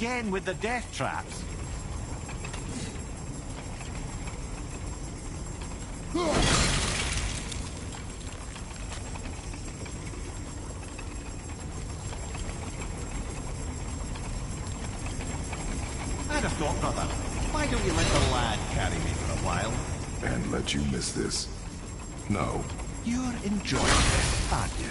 again with the death traps. I had a thought, brother. Why don't you let the lad carry me for a while? And let you miss this? No. You're enjoying this, aren't you?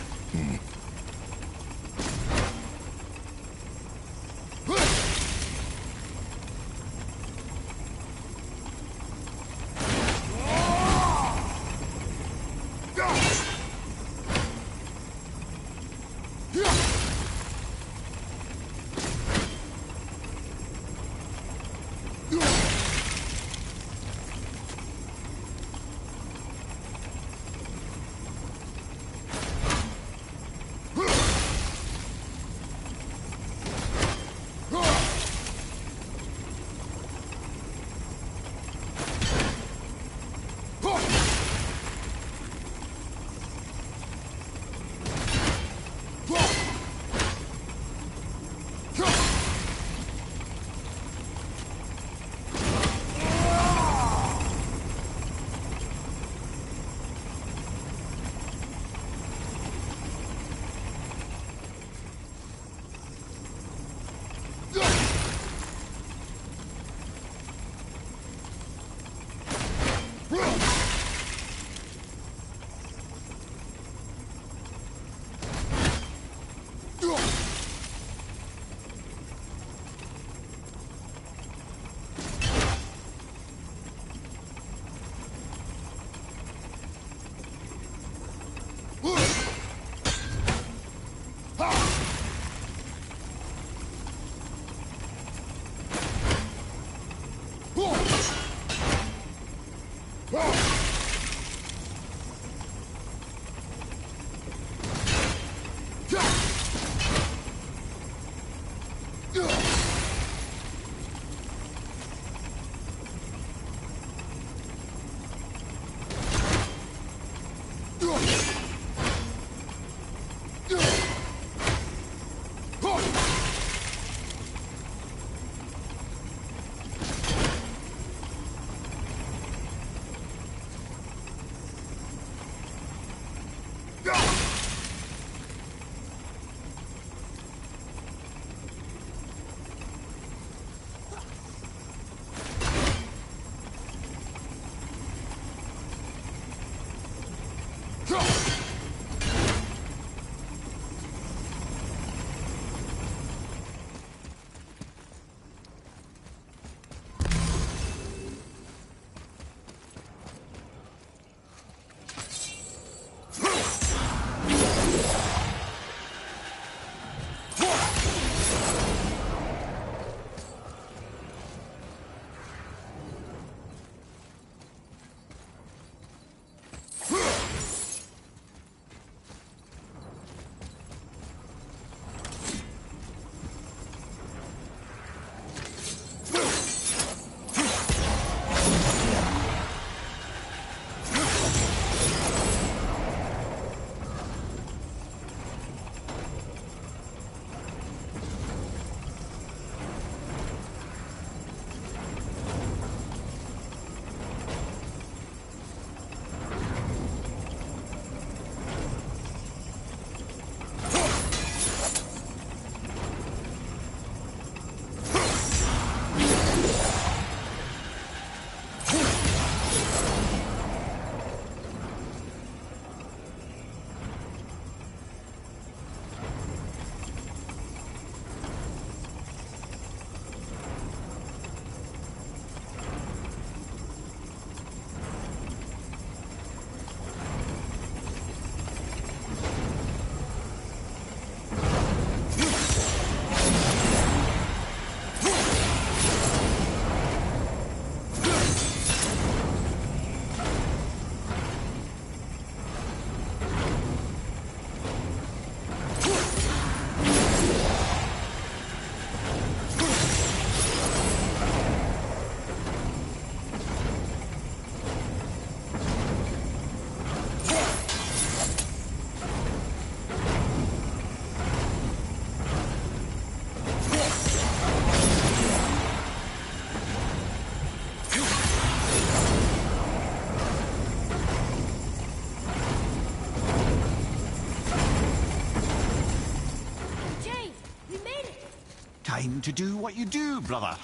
time to do what you do, brother.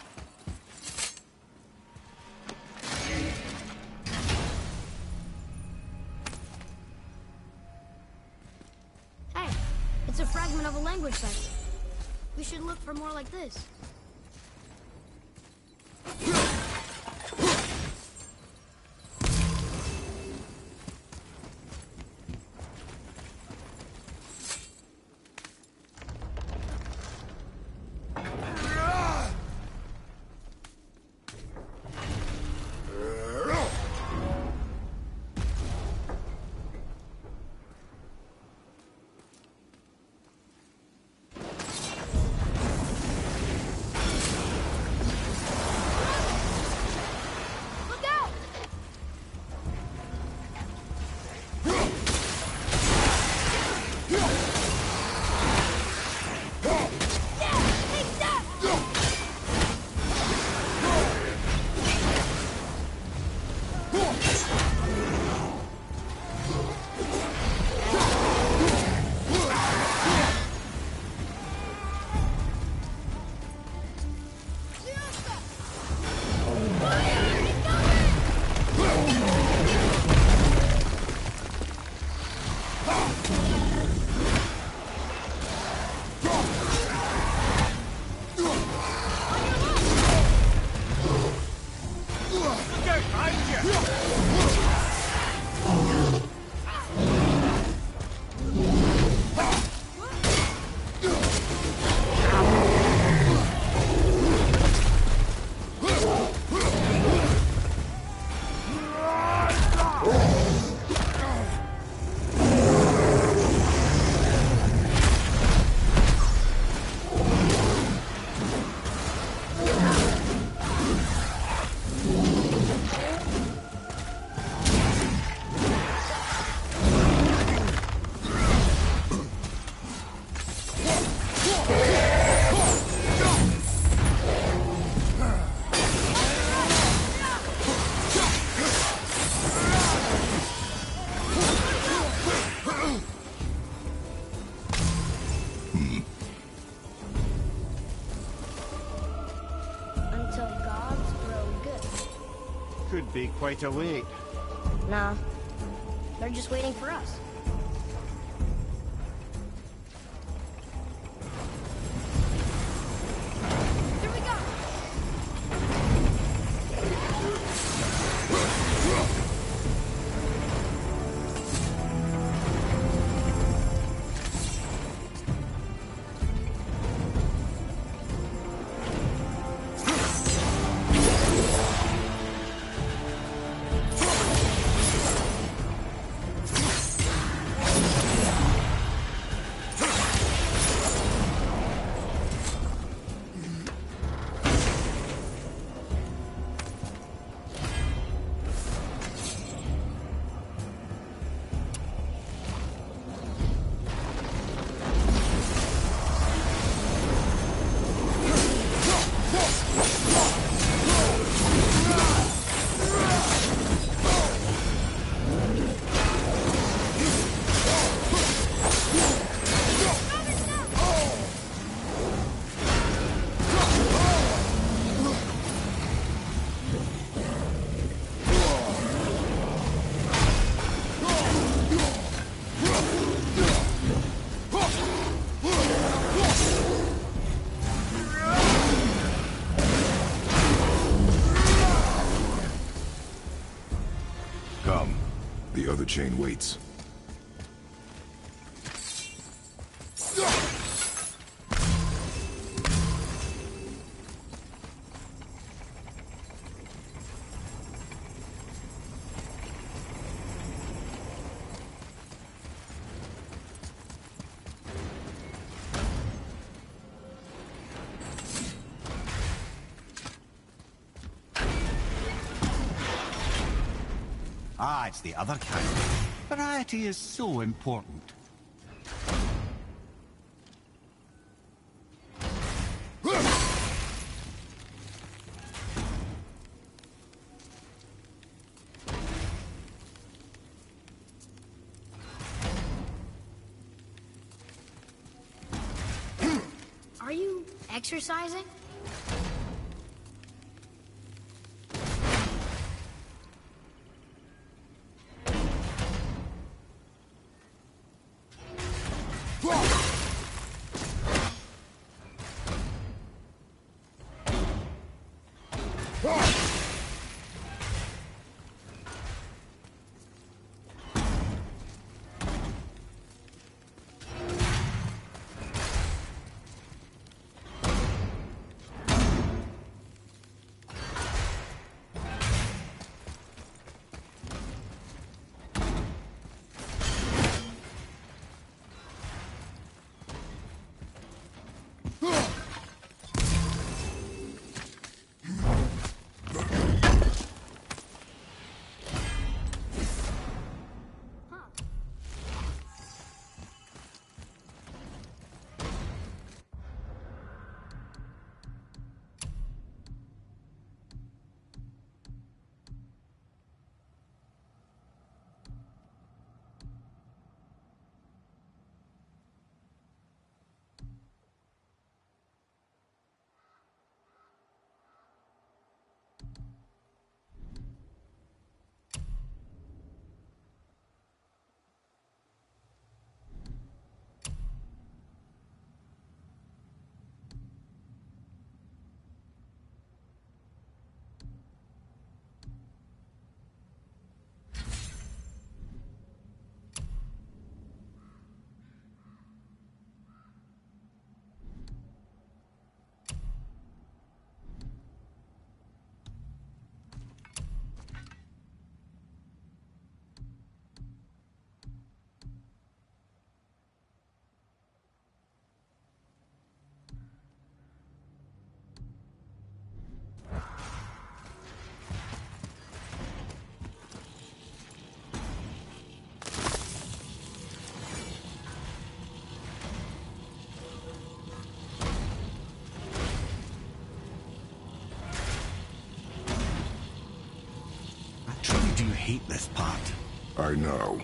Hey, it's a fragment of a language cipher. We should look for more like this. Could be quite a wait. Nah, they're just waiting for us. Here we go! Come. The other chain waits. Ah, it's the other kind. Variety is so important. Are you exercising? Do you hate this part? I know.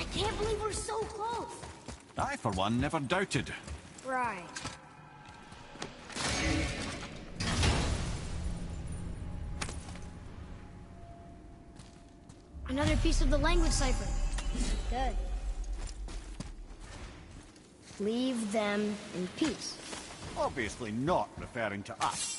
I can't believe we're so close. I, for one, never doubted. Right. Another piece of the language cipher. Good. Leave them in peace. Obviously not referring to us.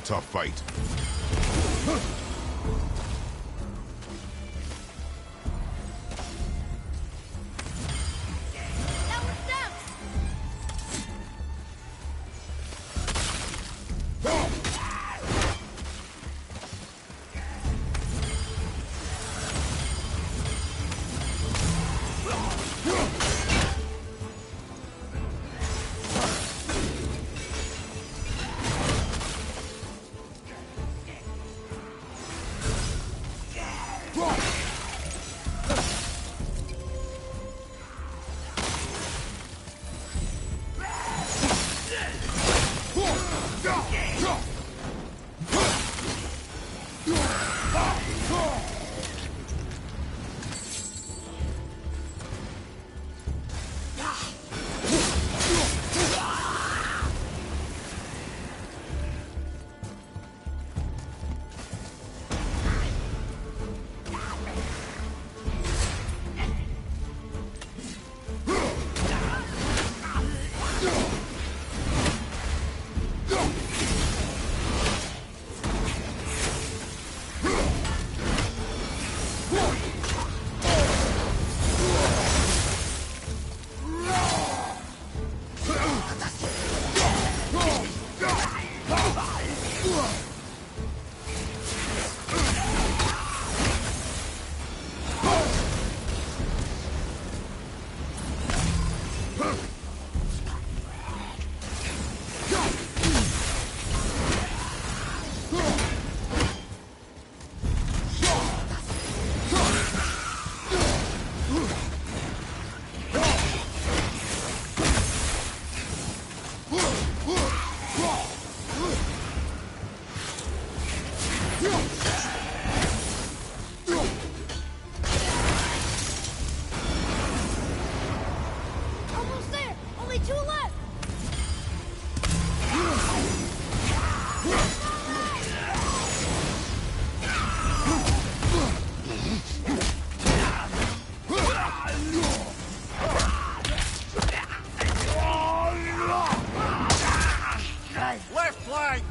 tough fight. That one's down! Almost there! Only 2 left! Left flank!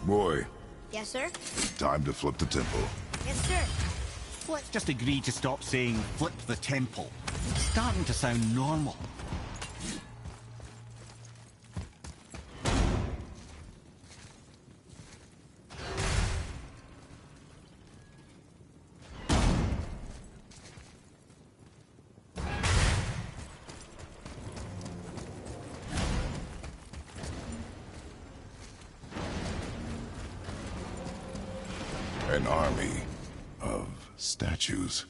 Boy, Yes, sir? time to flip the temple. Yes, sir. Let's just agree to stop saying flip the temple. It's starting to sound normal. An army of statues.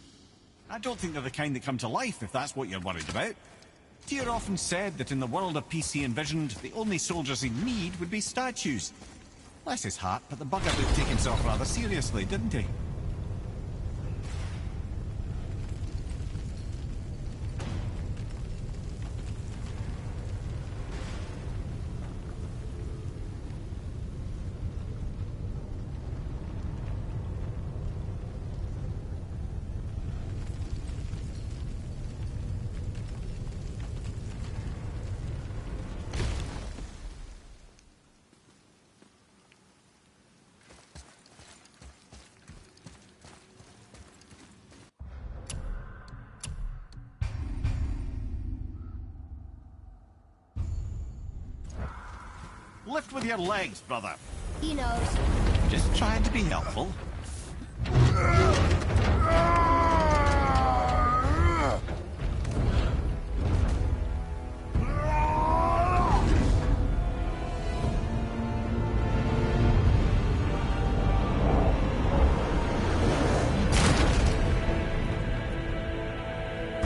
I don't think they're the kind that come to life, if that's what you're worried about. Tyr often said that in the world of peace he envisioned, the only soldiers he'd need would be statues. Bless his heart, but the bugger did take himself rather seriously, didn't he? Lift with your legs, brother. He knows. Just trying to be helpful.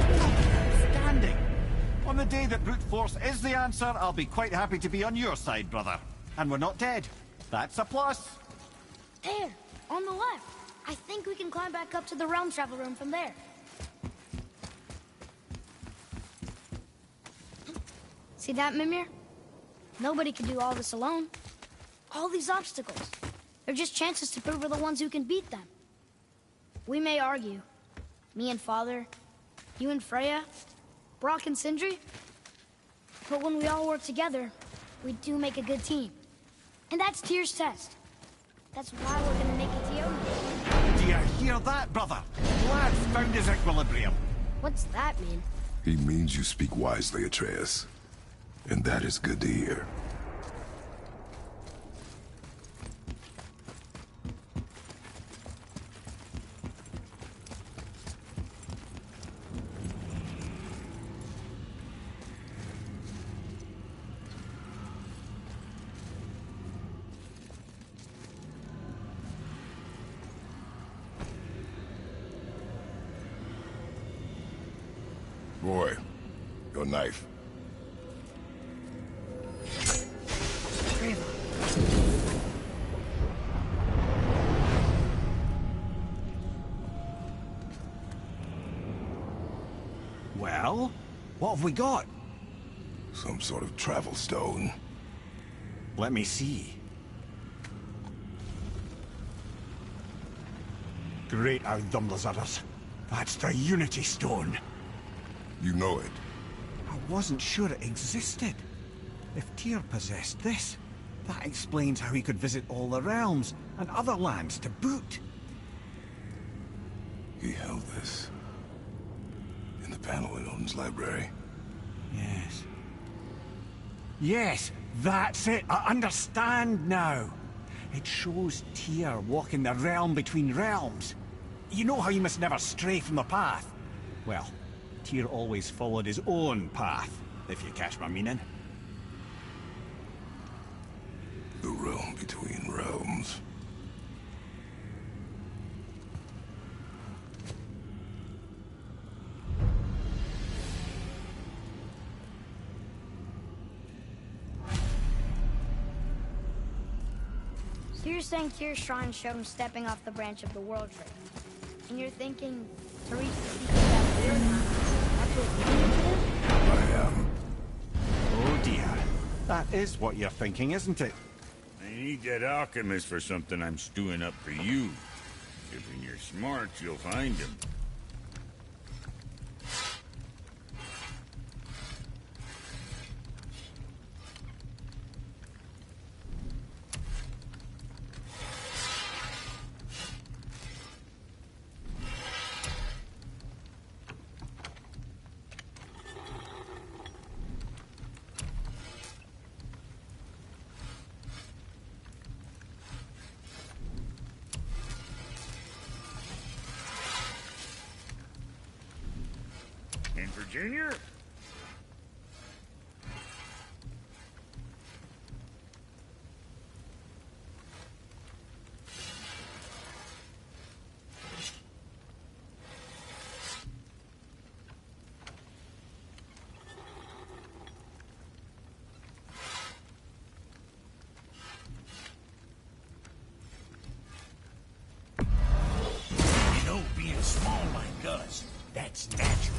Outstanding. On the day that brute force is the answer, I'll be quite happy to be on your side, brother. And we're not dead. That's a plus. There, on the left. I think we can climb back up to the realm travel room from there. See that, Mimir? Nobody can do all this alone. All these obstacles. They're just chances to prove we're the ones who can beat them. We may argue. Me and Father, you and Freya, Brock and Sindri. But when we all work together, we do make a good team. And that's Tyr's test. That's why we're gonna make it to Yona. Do you hear that, brother? Lad's found his equilibrium. What's that mean? He means you speak wisely, Atreus. And that is good to hear. Boy, your knife. Well, what have we got? Some sort of travel stone. Let me see. Great how Dumbles others. That's the Unity Stone. You know it. I wasn't sure it existed. If Tyr possessed this, that explains how he could visit all the realms and other lands to boot. He held this in the panel in Odin's library. Yes. Yes, that's it. I understand now. It shows Tyr walking the realm between realms. You know how you must never stray from the path? Well, Tyr always followed his own path, if you catch my meaning. The realm between realms. So you're saying Tyr's shrine showed him stepping off the branch of the World Tree. And you're thinking to reach the peak of that weird mountain, that's what you need to do? I am. Oh dear. That is what you're thinking, isn't it? I need that alchemist for something I'm stewing up for you. If in your smarts, you'll find him. In Virginia? You know, being small like us, that's natural.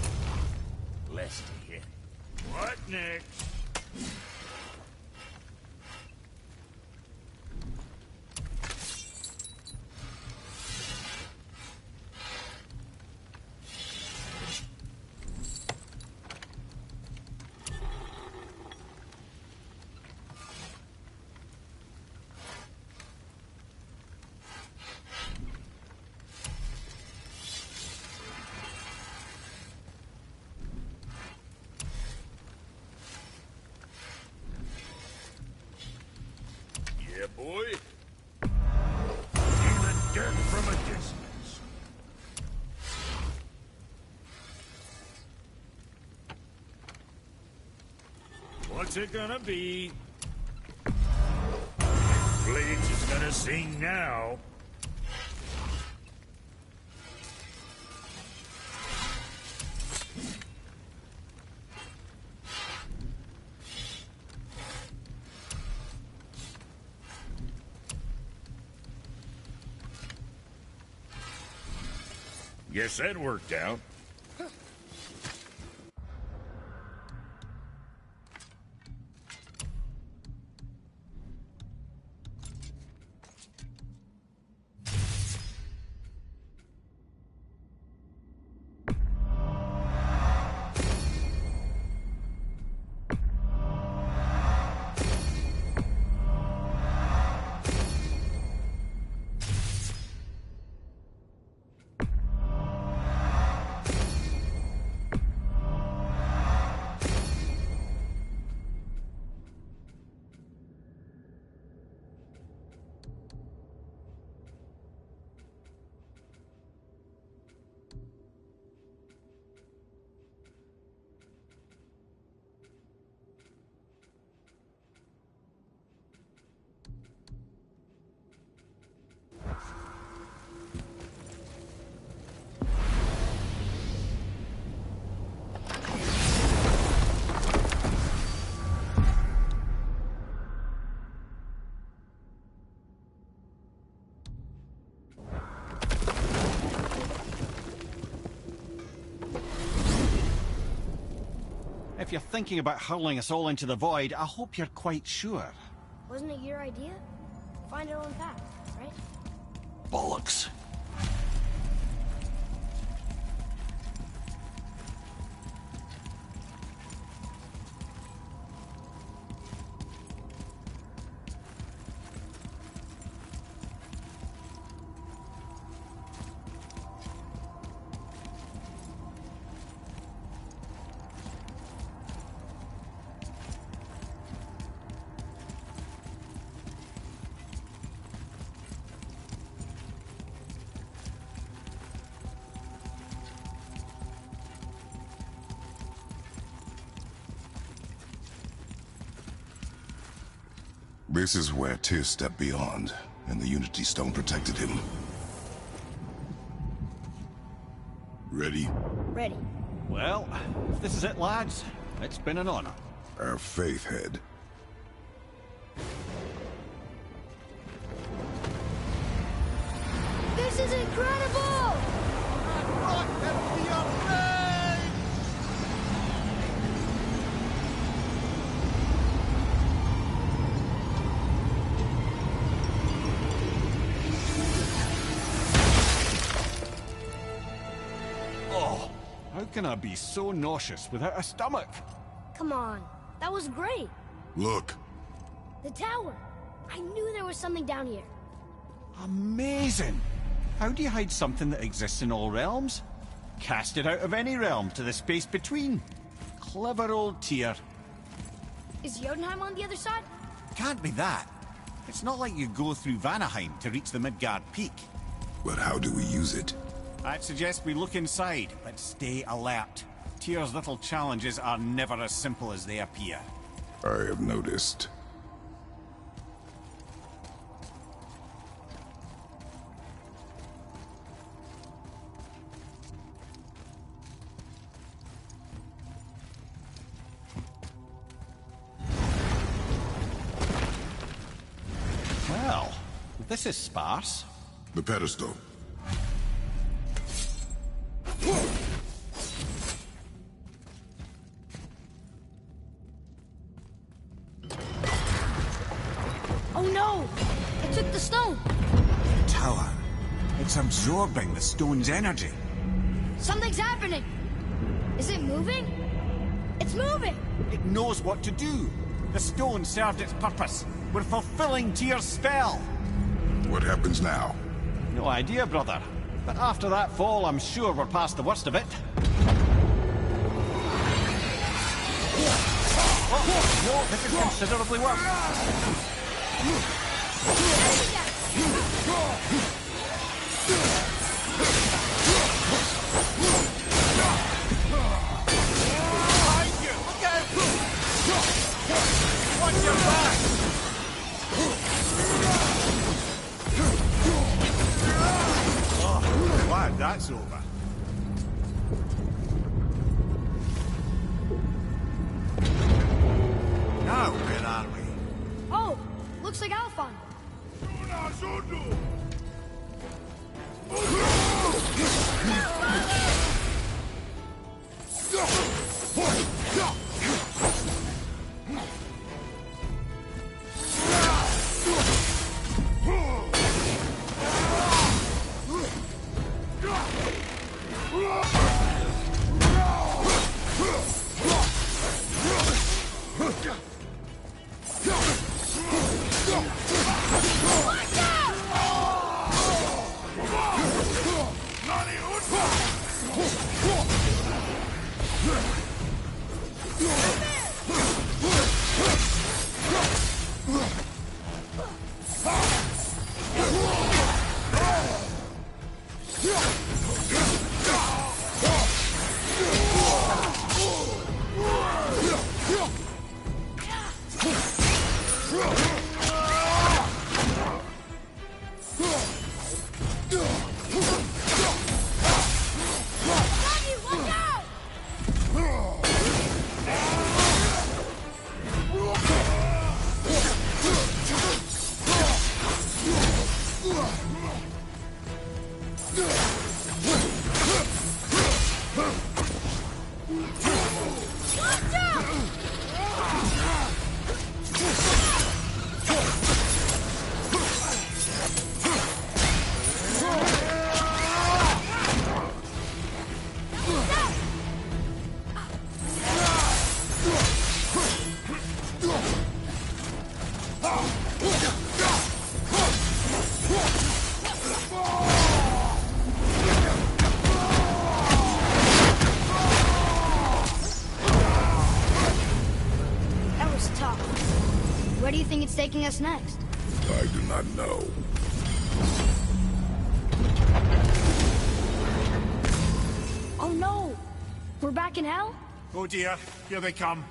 Less to hit. What next? Yeah, boy. Even dirt from a distance. What's it gonna be? Blades is gonna sing now. Guess that worked out. if you're thinking about hurling us all into the void, I hope you're quite sure. Wasn't it your idea? Find our own path, right? Bollocks. This is where Tyr stepped beyond, and the Unity Stone protected him. Ready? Ready. Well, if this is it, lads, it's been an honor. Our faith head. This is incredible! Oh, how can I be so nauseous without a stomach? Come on, that was great. Look. The tower. I knew there was something down here. Amazing! How do you hide something that exists in all realms? Cast it out of any realm to the space between. Clever old Tyr. Is Jotunheim on the other side? Can't be that. It's not like you go through Vanaheim to reach the Midgard Peak. But how do we use it? I'd suggest we look inside, but stay alert. Tyr's little challenges are never as simple as they appear. I have noticed. Well, this is sparse. The pedestal. Oh no! It took the stone! Tower. It's absorbing the stone's energy. Something's happening! Is it moving? It's moving! It knows what to do. The stone served its purpose. We're fulfilling Tyr's spell. What happens now? No idea, brother. But after that fall, I'm sure we're past the worst of it. Oh, no, this is considerably worse. Behind you! Look out! Watch your back! Oh, glad that's over. Now, where are we? Oh, looks like Alphon. Watch out! you think it's taking us next? I do not know. Oh no! We're back in hell? Oh dear, here they come.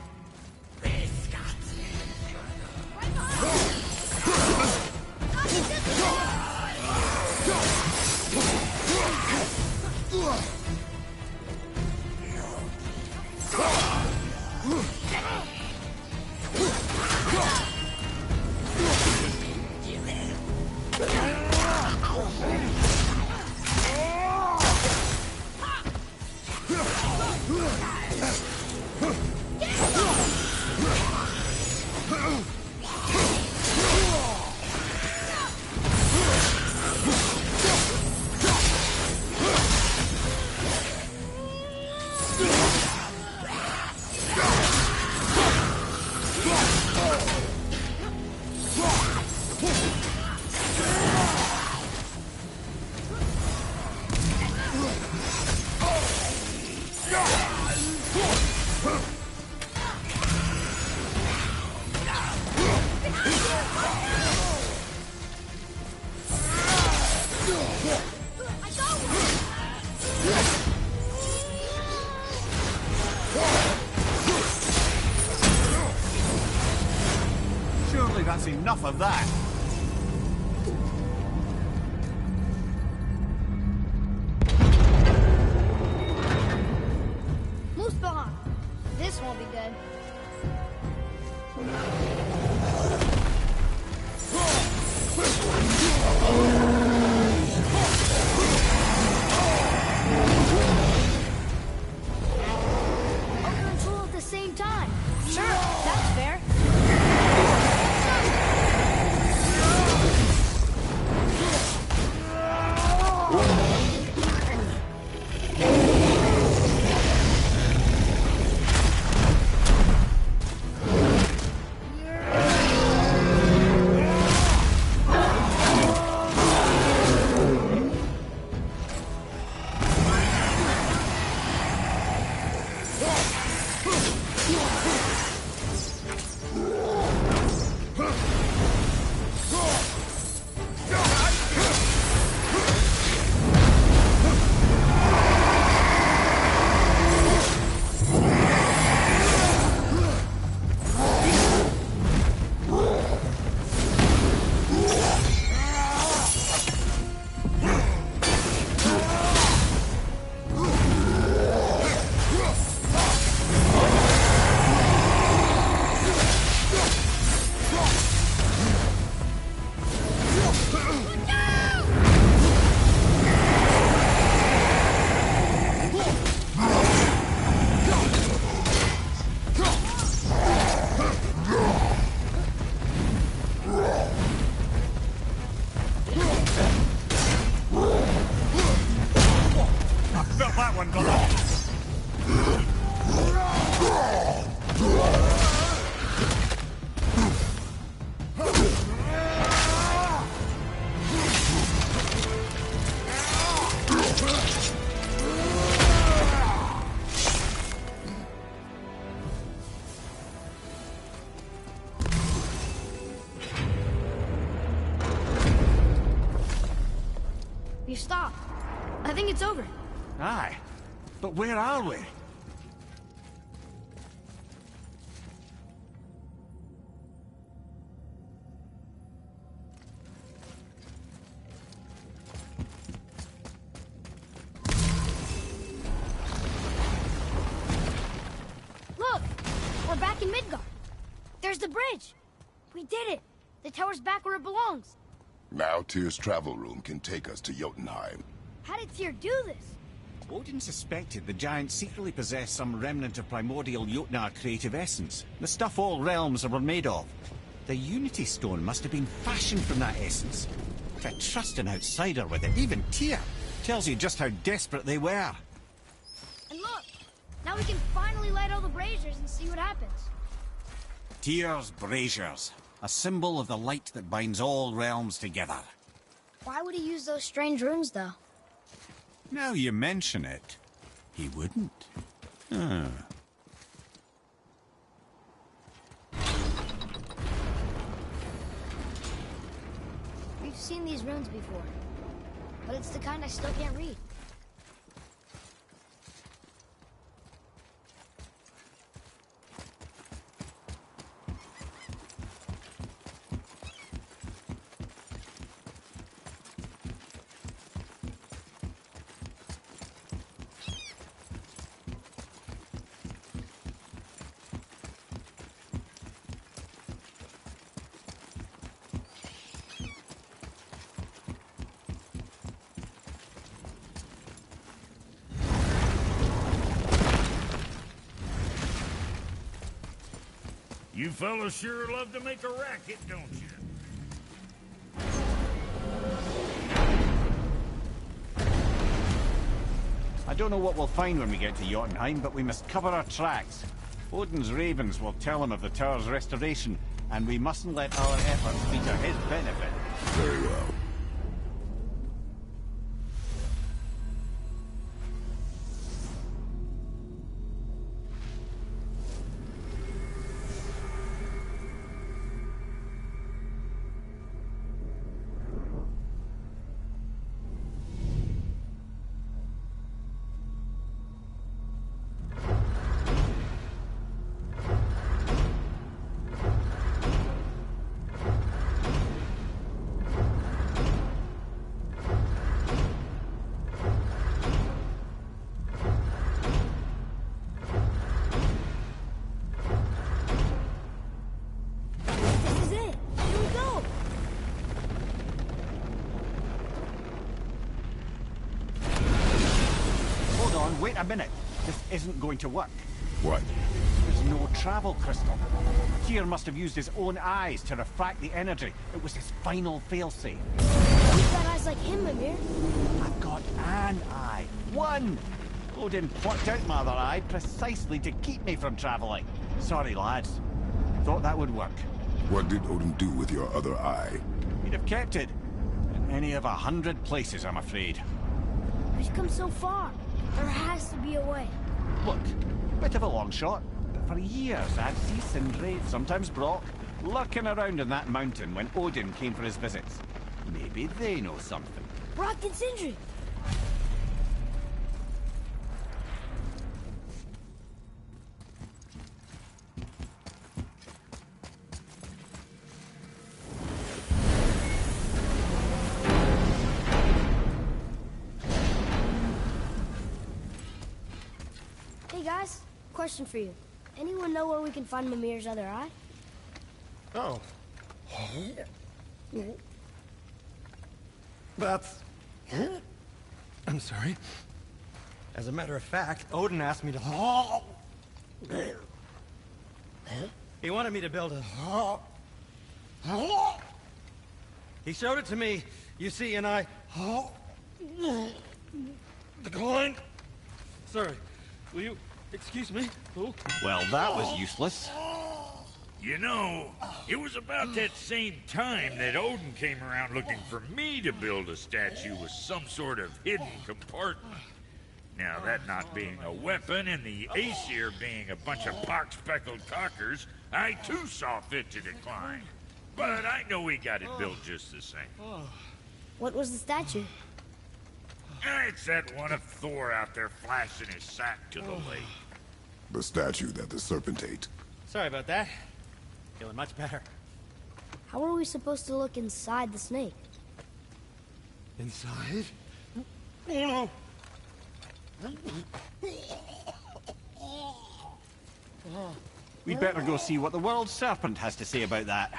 Surely that's enough of that. Muspelheim! This won't be good. Ogre and Tool at the same time. Sure, that's fair. Felt that one, brother. You stopped. I think it's over. Aye. But where are we? Look! We're back in Midgard. There's the bridge. We did it. The tower's back where it belongs. Now Tyr's travel room can take us to Jotunheim. How did Tyr do this? Odin suspected the giants secretly possessed some remnant of primordial Jotnar creative essence, the stuff all realms were made of. The Unity Stone must have been fashioned from that essence. To trust an outsider with it, even Tyr, tells you just how desperate they were. And look! Now we can finally light all the braziers and see what happens. Tyr's braziers, a symbol of the light that binds all realms together. Why would he use those strange runes, though? Now you mention it, he wouldn't. seen these runes before, but it's the kind I still can't read. You fellas sure love to make a racket, don't you? I don't know what we'll find when we get to Jotunheim, but we must cover our tracks. Odin's ravens will tell him of the tower's restoration, and we mustn't let our efforts be to his benefit. Very well. Wait a minute. This isn't going to work. What? There's no travel crystal. Tyr must have used his own eyes to refract the energy. It was his final failsafe. You've got eyes like him, Mimir. I've got an eye. One! Odin plucked out my other eye precisely to keep me from traveling. Sorry, lads. Thought that would work. What did Odin do with your other eye? He'd have kept it. In any of 100 places, I'm afraid. We've come so far. There has to be a way. Look, bit of a long shot, but for years I'd see Sindri, sometimes Brock, lurking around in that mountain when Odin came for his visits. Maybe they know something. Brock and Sindri! Hey guys, question for you. Anyone know where we can find Mimir's other eye? Oh. That's... I'm sorry. As a matter of fact, Odin asked me to... He wanted me to build a... He showed it to me, you see, and I... Declined. Sorry. Will you excuse me? Oh. Well, that was useless. You know, it was about that same time that Odin came around looking for me to build a statue with some sort of hidden compartment. Now, that not being a weapon and the Aesir being a bunch of pock-speckled cockers, I too saw fit to decline. But I know he got it built just the same. What was the statue? It's that one of Thor out there flashing his sack to the lake. The statue that the serpent ate. Sorry about that. Feeling much better. How are we supposed to look inside the snake? Inside? Oh no! We'd better go see what the world serpent has to say about that.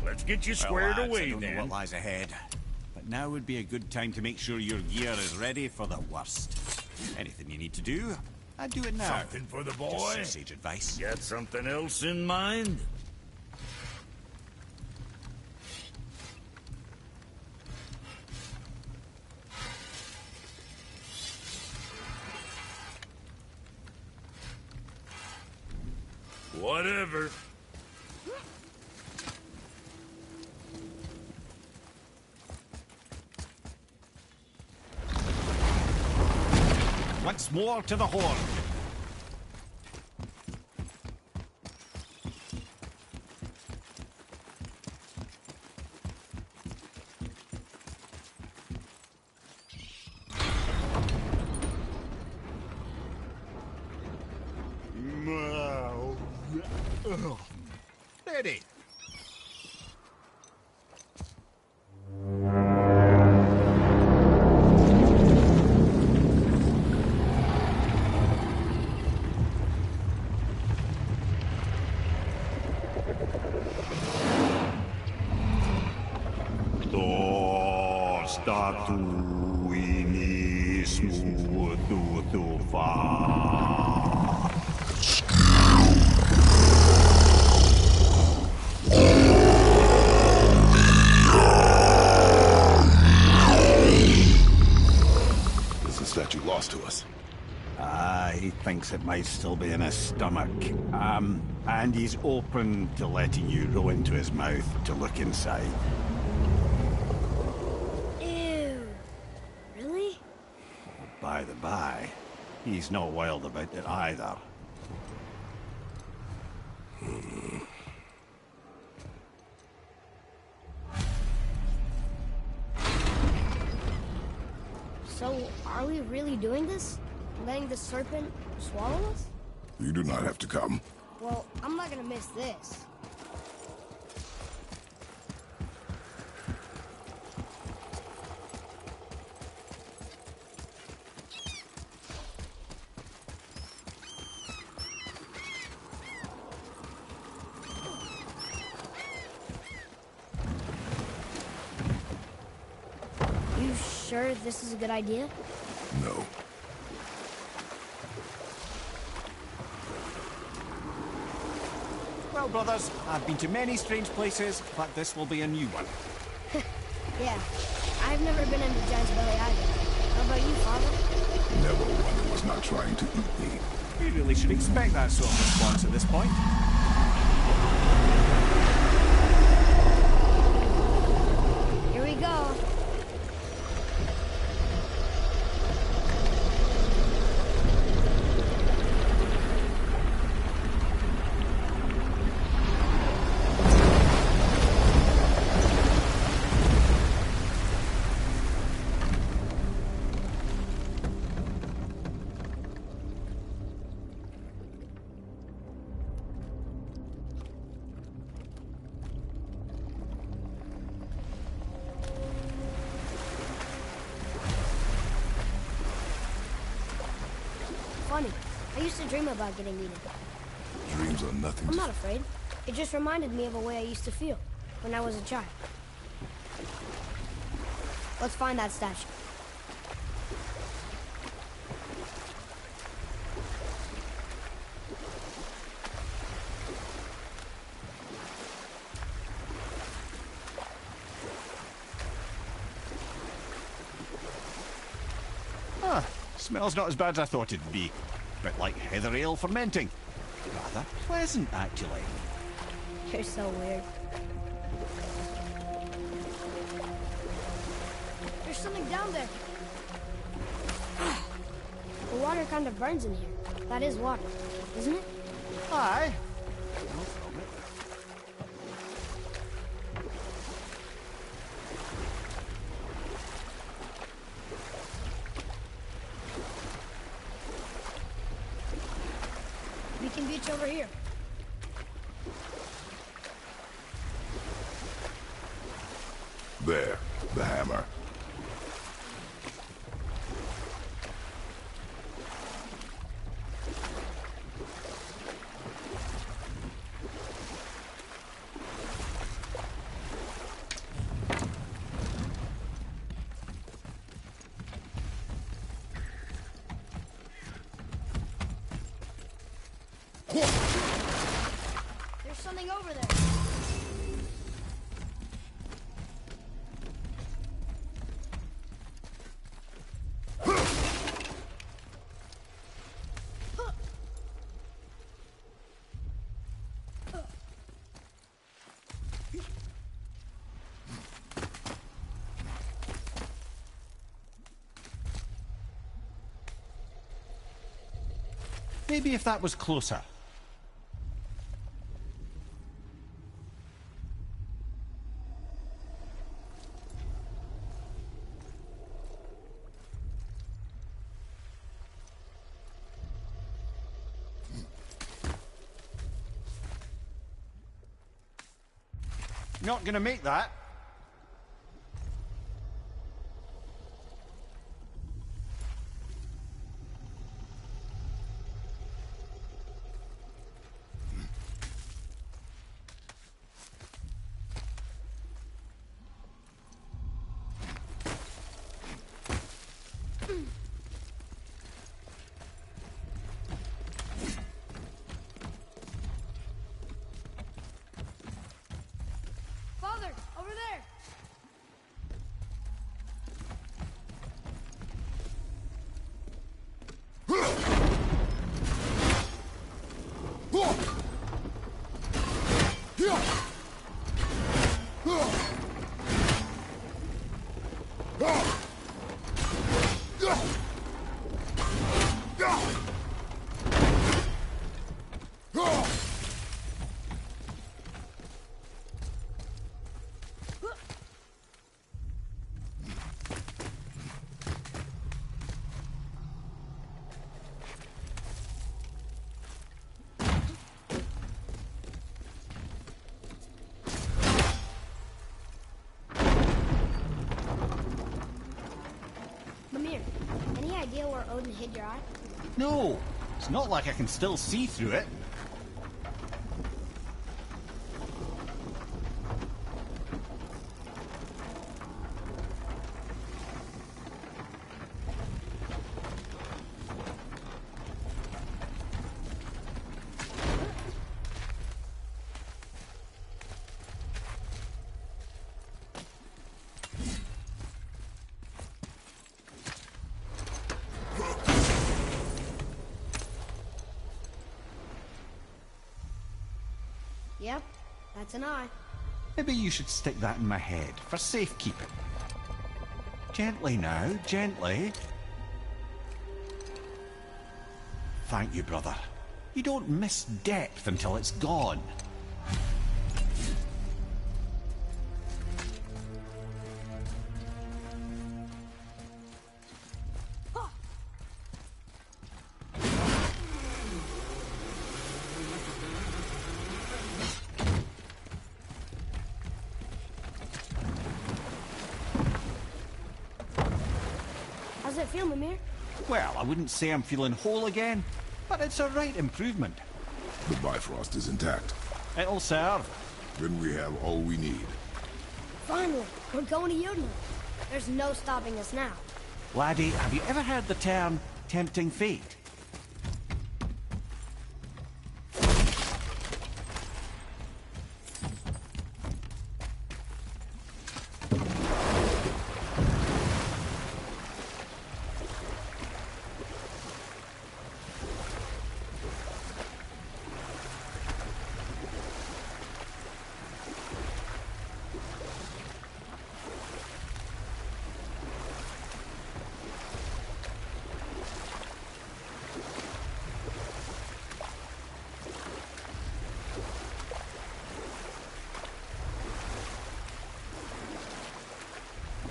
Let's get you squared lads, away, I don't know then. what lies ahead. But now would be a good time to make sure your gear is ready for the worst. Anything you need to do, I'd do it now. Something for the Just boy? some sage advice. Got something else in mind? Whatever. Once more to the horn. Steady. Is the statue lost to us? He thinks it might still be in his stomach. And he's open to letting you roll into his mouth to look inside. Ew. Really? By the by, he's not wild about it either. So, are we really doing this? Letting the serpent swallow us? You do not have to come. Well, I'm not gonna miss this. You sure this is a good idea? No. Well, brothers, I've been to many strange places, but this will be a new one. Yeah. I've never been into Giant's Belly either. How about you, Father? Never one who was not trying to eat me. You really should expect that sort of response at this point. Here we go. Funny. I used to dream about getting eaten. Dreams are nothing. I'm not afraid. It just reminded me of a way I used to feel when I was a child. Let's find that statue. Smells not as bad as I thought it'd be. Bit like heather ale fermenting. Rather pleasant, actually. You're so weird. There's something down there. The water kind of burns in here. That is water, isn't it? Aye. We can beach over here. There, the hammer. There's something over there. Maybe if that was closer. Not gonna make that. Father, over there! Mimir, any idea where Odin hid your eye? No, it's not like I can still see through it. Yep, that's an eye. Maybe you should stick that in my head for safekeeping. Gently now, gently. Thank you, brother. You don't miss depth until it's gone. How's it feel, Mimir? Well, I wouldn't say I'm feeling whole again, but it's a right improvement. The Bifrost is intact. It'll serve. Then we have all we need. Finally, we're going to Jotunheim. There's no stopping us now. Laddie, have you ever heard the term tempting fate?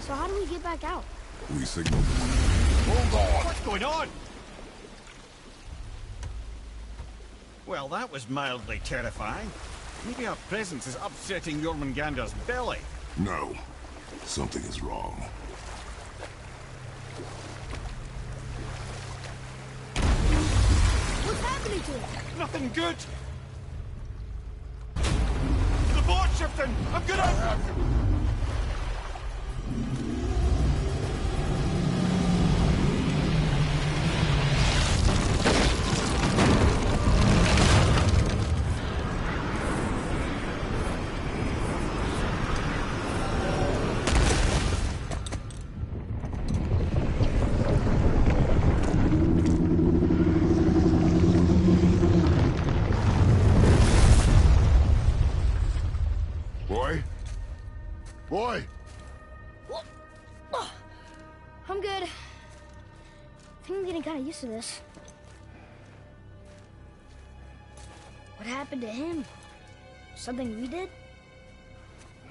So how do we get back out? We signal. Hold on! What's going on? Well, that was mildly terrifying. Maybe our presence is upsetting Jormungandr's belly. No. Something is wrong. What's happening to it? Nothing good. The boat's shifting. I'm gonna... Boy! I'm good. I think I'm getting kind of used to this. What happened to him? Something we did?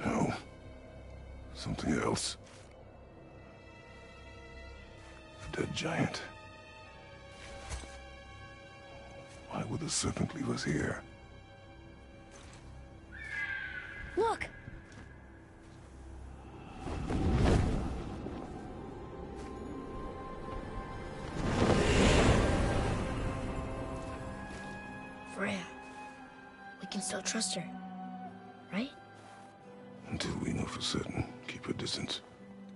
No. Something else. A dead giant. Why would the serpent leave us here? Look! Freya. We can still trust her, right? Until we know for certain, keep a distance.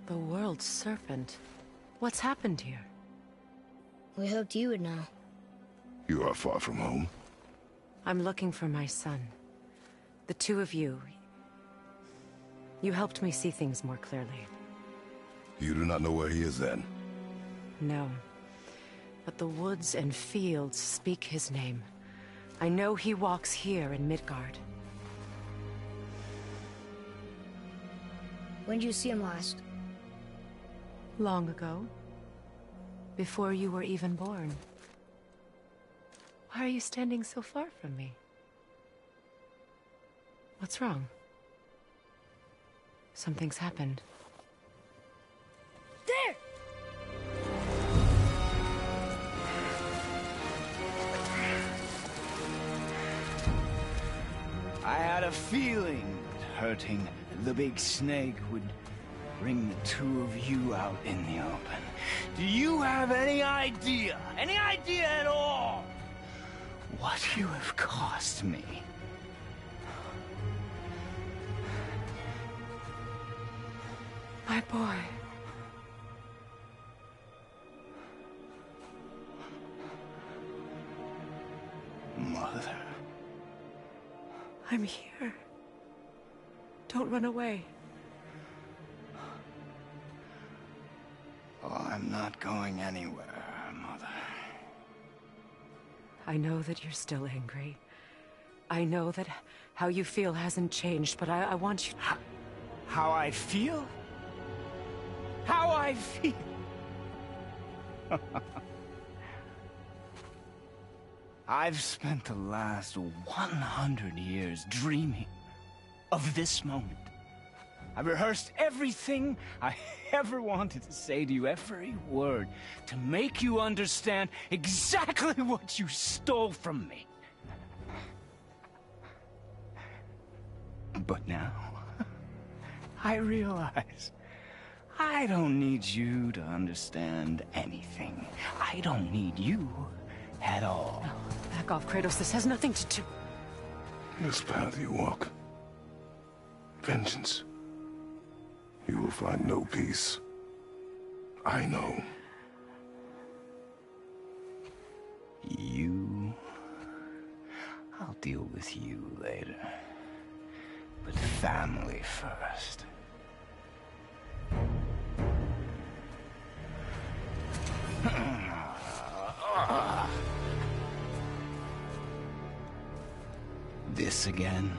The world's serpent. What's happened here? We hoped you would know. You are far from home. I'm looking for my son. The two of you. You helped me see things more clearly. You do not know where he is then? No. But the woods and fields speak his name. I know he walks here in Midgard. When did you see him last? Long ago. Before you were even born. Why are you standing so far from me? What's wrong? Something's happened. There! I had a feeling that hurting the big snake would bring the two of you out in the open. Do you have any idea at all, what you have cost me? My boy. Mother. I'm here. Don't run away. Oh, I'm not going anywhere, Mother. I know that you're still angry. I know that how you feel hasn't changed, but I want you... How I feel? How I feel? I've spent the last 100 years dreaming of this moment. I've rehearsed everything I ever wanted to say to you, every word, to make you understand exactly what you stole from me. But now, I realize I don't need you to understand anything. I don't need you at all. No, back off, Kratos. This has nothing to do... This path you walk. Vengeance. You will find no peace. I know. You... I'll deal with you later. But family first. This again?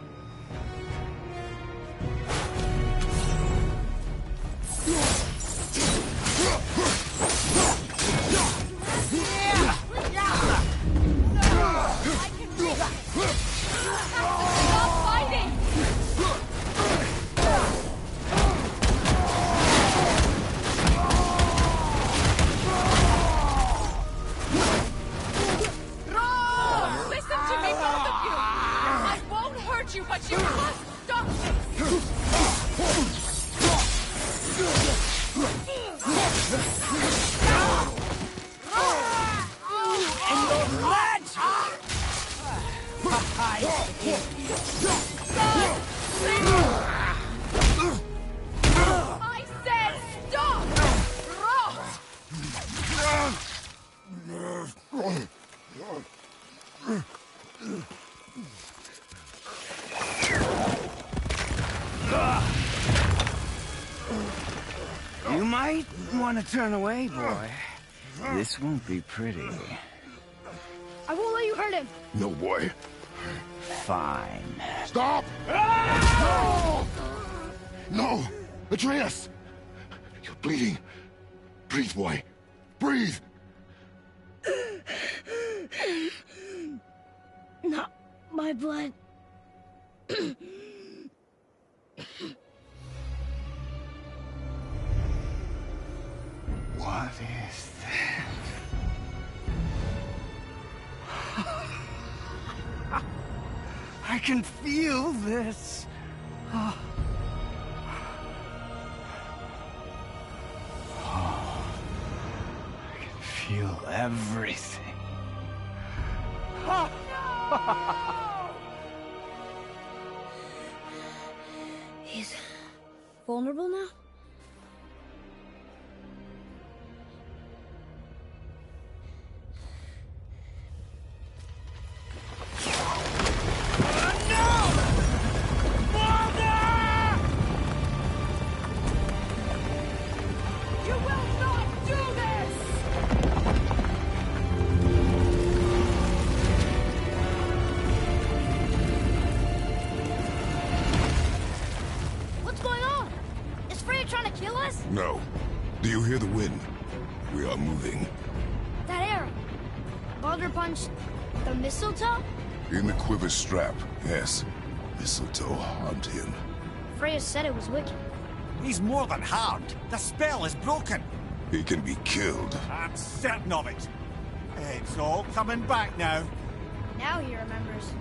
You might want to turn away, boy. This won't be pretty. I won't let you hurt him. No, boy. Fine. Stop! No! No! Atreus! You're bleeding. Breathe, boy. Breathe! Not my blood. What is that? I can feel this. I can feel everything. He's vulnerable now? No. Do you hear the wind? We are moving. That arrow. Baldur punched the mistletoe? In the quiver strap, yes. Mistletoe harmed him. Freya said it was wicked. He's more than harmed. The spell is broken. He can be killed. I'm certain of it. It's all coming back now. Now he remembers.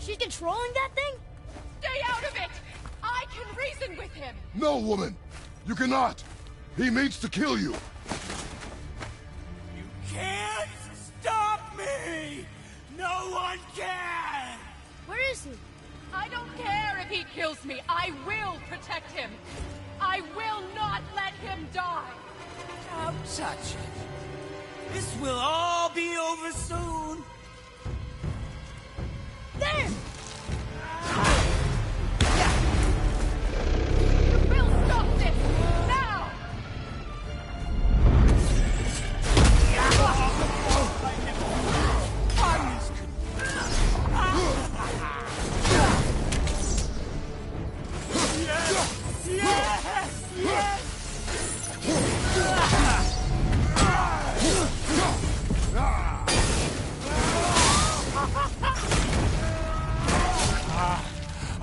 She's controlling that thing? Stay out of it! I can reason with him! No, woman! You cannot! He means to kill you! You can't stop me! No one can! Where is he? I don't care if he kills me. I will protect him. I will not let him die. Don't touch it. This will all be over soon. There! You will stop this! Now!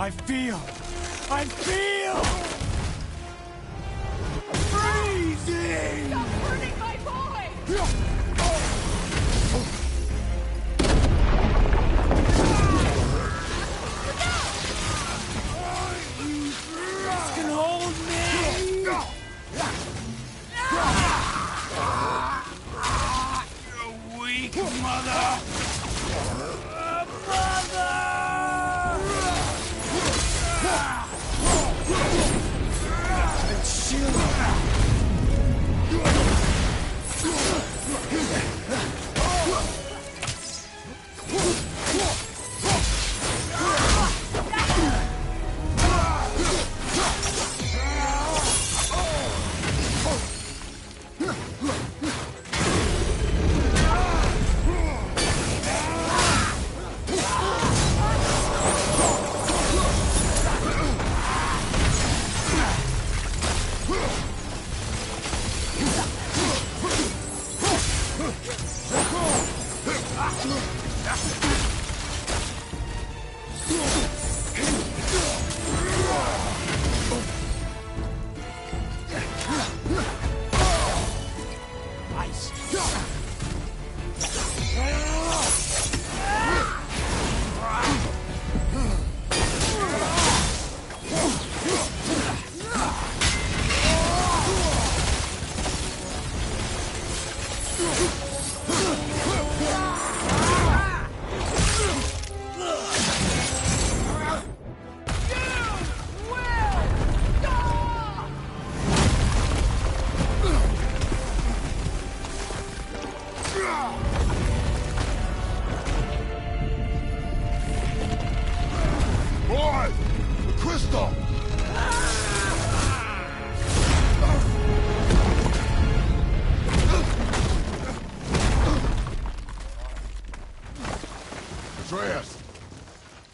I feel freezing! Stop hurting my boy! This can hold me! You weak mother!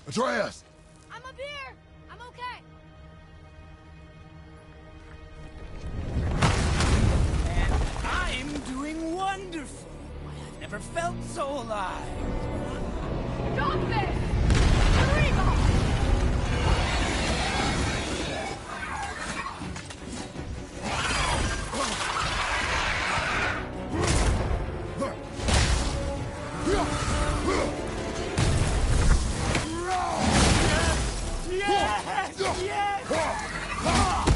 Atreus! I'm up here! I'm okay! And I'm doing wonderful. I've never felt so alive. Stop this! Reba! Yes! Yes!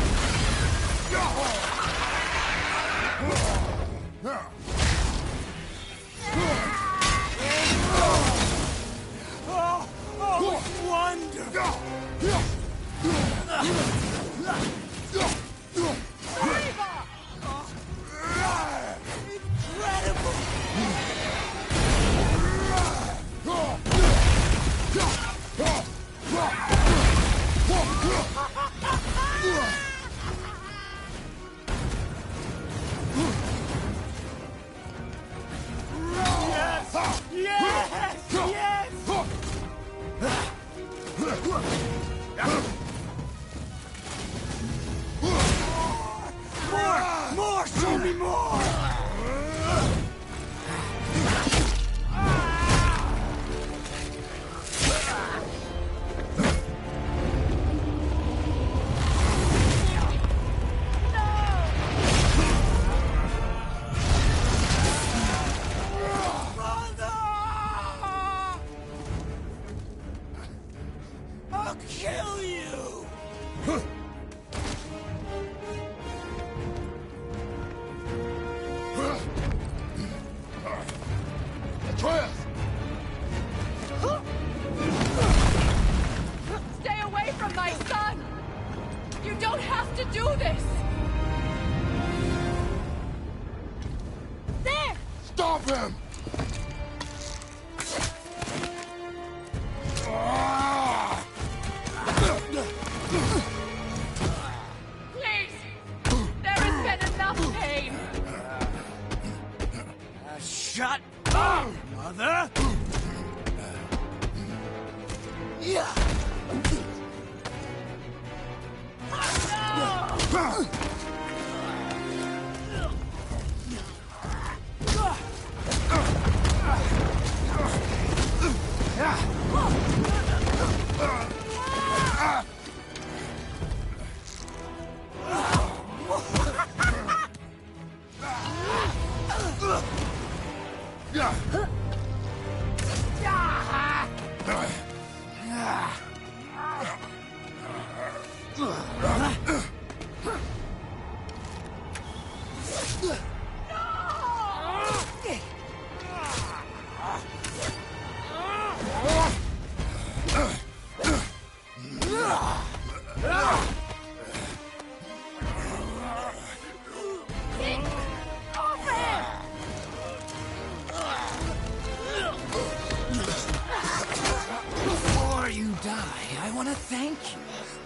anymore! I'll kill you! Atreus! Stay away from my son! You don't have to do this! There! Stop him! Please! There has been enough pain! Shut up, mother! Yeah! Before you die, I want to thank you.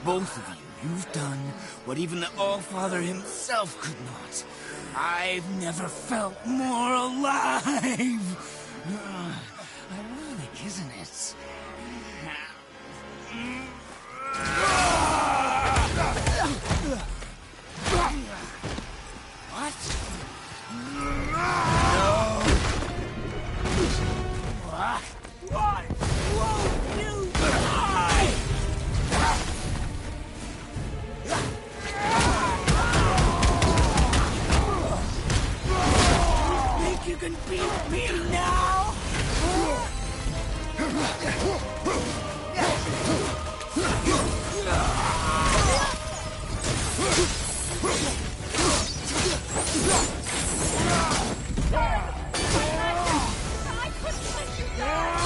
Both of you. You've done what even the All-Father himself could not. I've never felt more alive. Ironic, isn't it? What? No. What? Won't you die? You think you can beat me now? I couldn't let you die!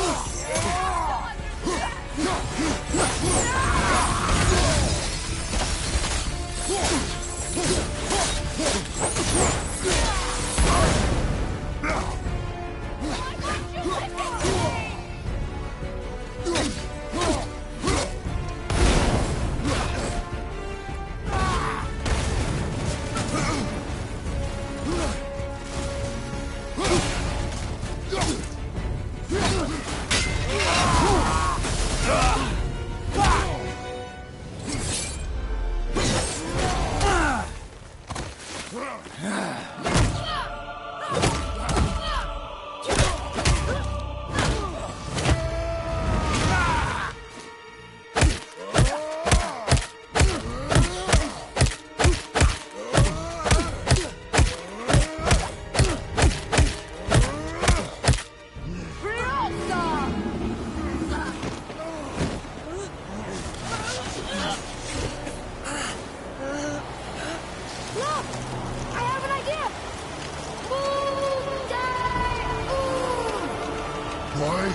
Look! I have an idea! Boom! Die! Boom! Boy?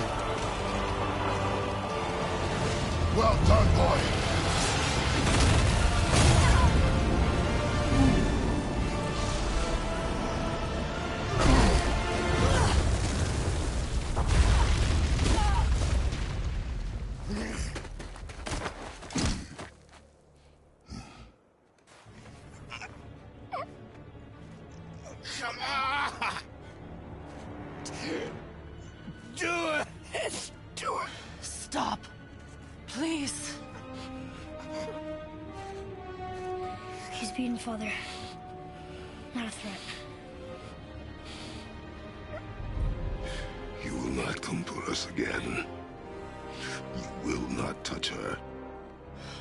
Well done, boy. Come on! Do it! Do it! Stop. Please. He's beaten, Father. Not a threat. this again. You will not touch her.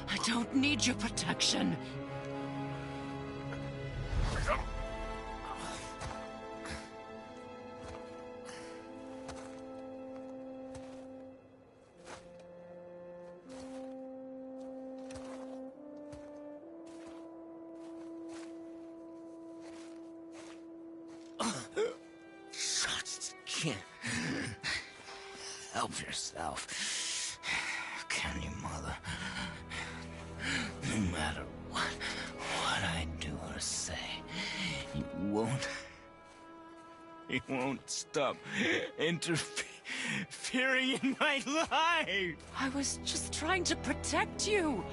I don't need your protection. Just can't help yourself, can you, Mother? No matter what I do or say, you won't stop interfering in my life. I was just trying to protect you.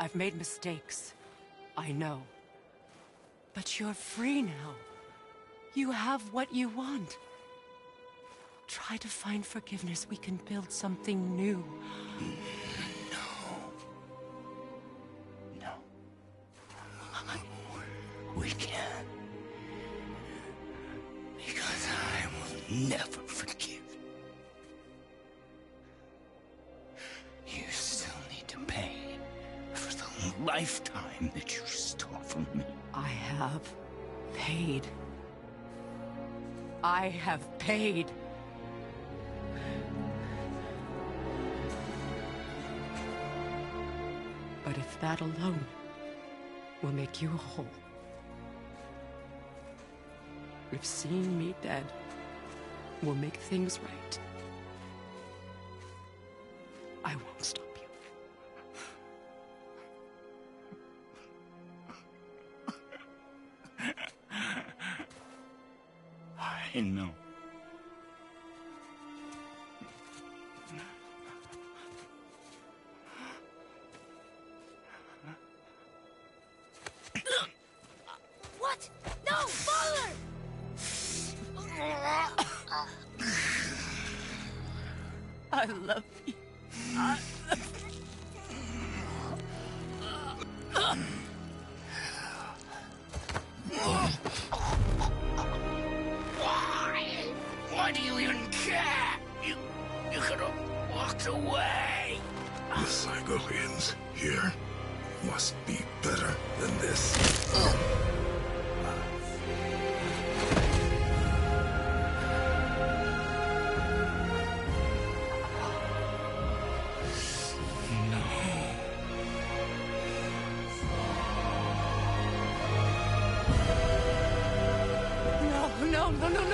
I've made mistakes. I know. But you're free now. You have what you want. Try to find forgiveness. We can build something new. No. We can't. Because I will never forgive. You still need to pay for the lifetime that you stole from me. I have paid. I have paid. But if that alone will make you whole, if seeing me dead will make things right, I won't stop you. I know. What? No, Father! I love you. Why do you even care? You could have walked away. The Cygolians here must be better than this.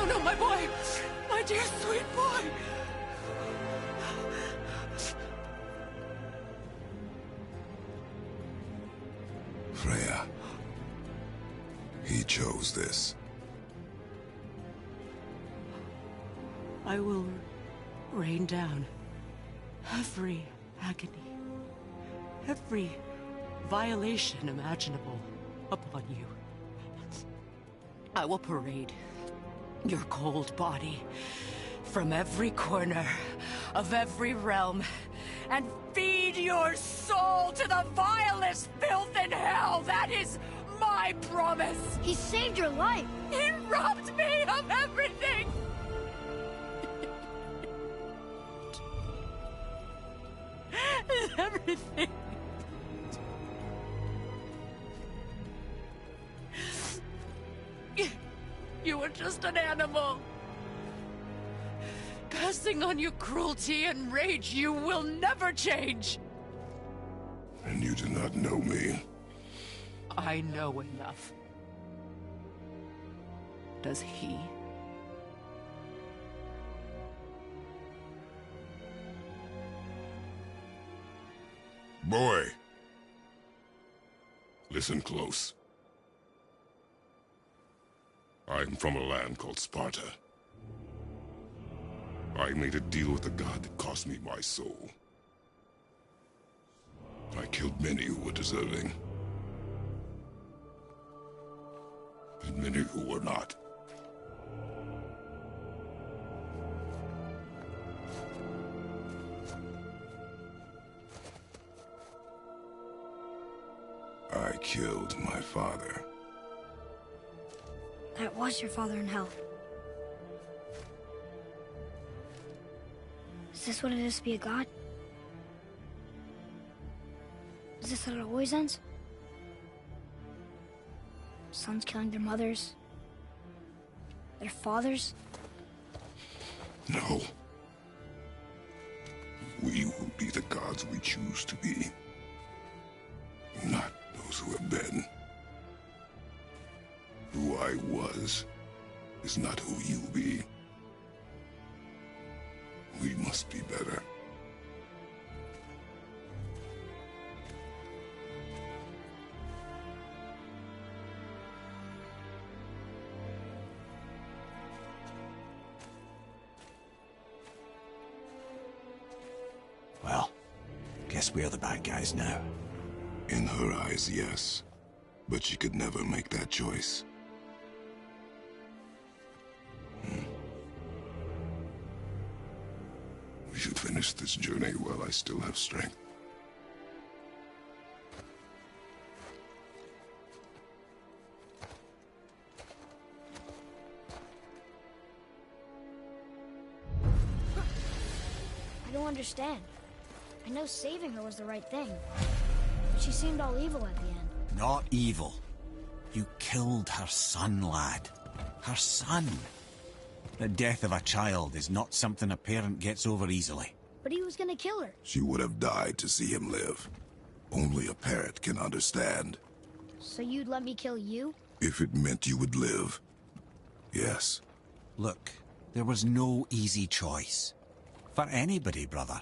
No, my boy! My dear sweet boy! Freya. He chose this. I will rain down every agony, every violation imaginable upon you. I will parade your cold body from every corner of every realm and feed your soul to the vilest filth in hell. That is my promise. He saved your life. He robbed me of everything. Everything. You were just an animal. Passing on your cruelty and rage, you will never change. And you do not know me. I know enough. Does he? Boy. Listen close. I'm from a land called Sparta. I made a deal with the god that cost me my soul. I killed many who were deserving. And many who were not. I killed my father. That was your father in hell. Is this what it is to be a god? Is this how it always ends? Sons killing their mothers? Their fathers? No. We will be the gods we choose to be. Not those who have been. Who I was is not who you'll be. We must be better. Well, guess we're the bad guys now. In her eyes, yes. But she could never make that choice. We should finish this journey while I still have strength. I don't understand. I know saving her was the right thing. But she seemed all evil at the end. Not evil. You killed her son, lad. Her son. The death of a child is not something a parent gets over easily. But he was gonna kill her. She would have died to see him live. Only a parent can understand. So you'd let me kill you? If it meant you would live. Yes. Look, there was no easy choice. For anybody, brother.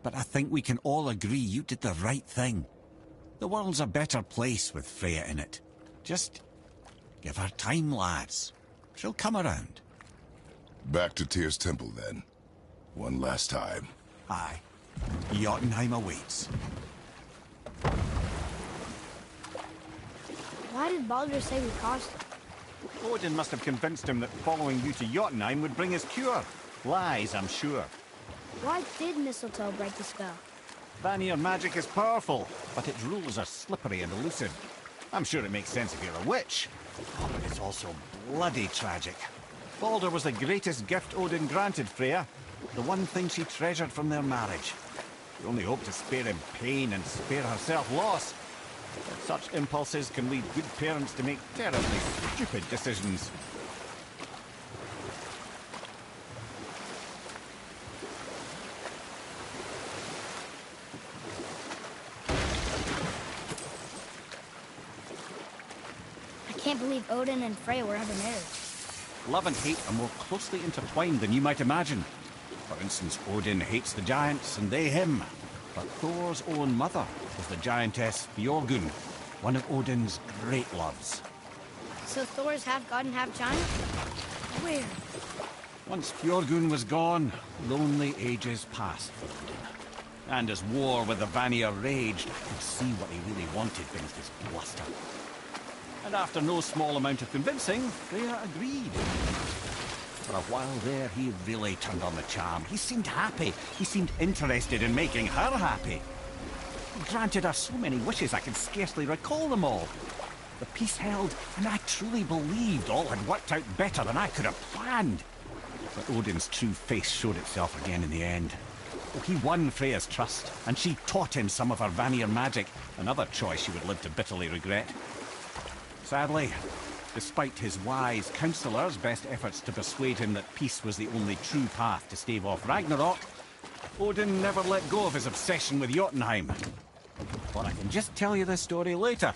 But I think we can all agree you did the right thing. The world's a better place with Freya in it. Just give her time, lads. She'll come around. Back to Tyr's temple, then. One last time. Aye. Jotunheim awaits. Why did Baldur say we caused it? Odin must have convinced him that following you to Jotunheim would bring his cure. Lies, I'm sure. Why did mistletoe break the spell? Vanir magic is powerful, but its rules are slippery and elusive. I'm sure it makes sense if you're a witch. Oh, but it's also bloody tragic. Baldur was the greatest gift Odin granted Freya. The one thing she treasured from their marriage. She only hoped to spare him pain and spare herself loss. But such impulses can lead good parents to make terribly stupid decisions. I can't believe Odin and Freya were ever married. Love and hate are more closely intertwined than you might imagine. For instance, Odin hates the giants and they him. But Thor's own mother was the giantess Björgun, one of Odin's great loves. So Thor's half god and half giant? Where? Once Björgun was gone, lonely ages passed for Odin. And as war with the Vanir raged, I could see what he really wanted beneath his bluster. And after no small amount of convincing, Freya agreed. For a while there, he really turned on the charm. He seemed happy. He seemed interested in making her happy. He granted her so many wishes I could scarcely recall them all. The peace held, and I truly believed all had worked out better than I could have planned. But Odin's true face showed itself again in the end. Oh, he won Freya's trust, and she taught him some of her Vanir magic, another choice she would live to bitterly regret. Sadly, despite his wise counsellors' best efforts to persuade him that peace was the only true path to stave off Ragnarok, Odin never let go of his obsession with Jotunheim. But I can just tell you this story later,